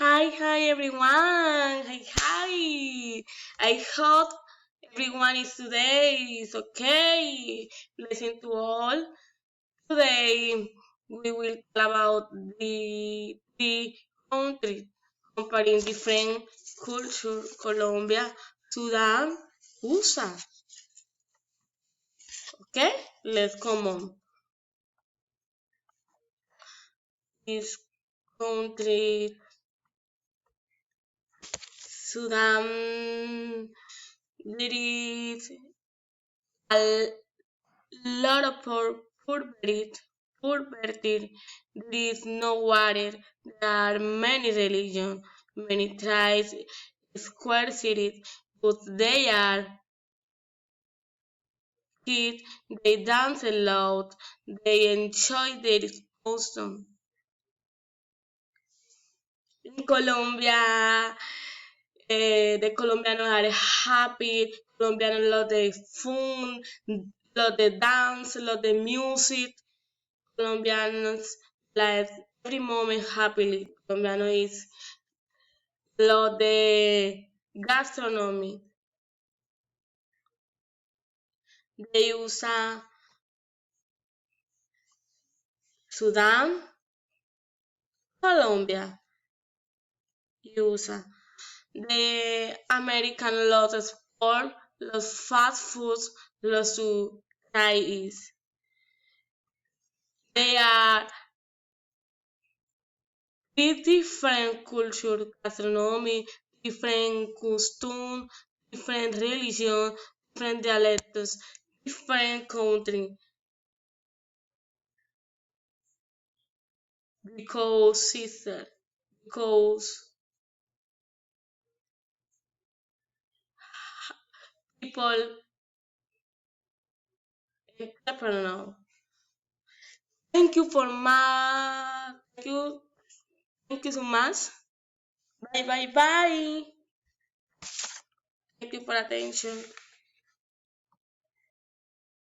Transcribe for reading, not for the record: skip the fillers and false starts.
Hi everyone. Hi. I hope everyone is today is okay. Listen to all. Today we will talk about the country comparing different culture, Colombia, Sudan, USA. Okay, let's come on. This country, Sudan, there is a lot of poverty. There is no water. There are many religions, many tribes, square cities, but they are kids. They dance a lot. They enjoy their custom. In Colombia, the Colombians are happy. Colombians love the fun, love the dance, love the music. Colombians live every moment happily. Colombiano is love the gastronomy. They use Sudan, Colombia, USA. The American loves sport, loves fast foods, loves to try is. They are different culture, gastronomy, different custom, different religion, different dialects, different country. Because sister, because people entrepreneur. Thank you, thank you so much. Bye bye bye. Thank you for attention.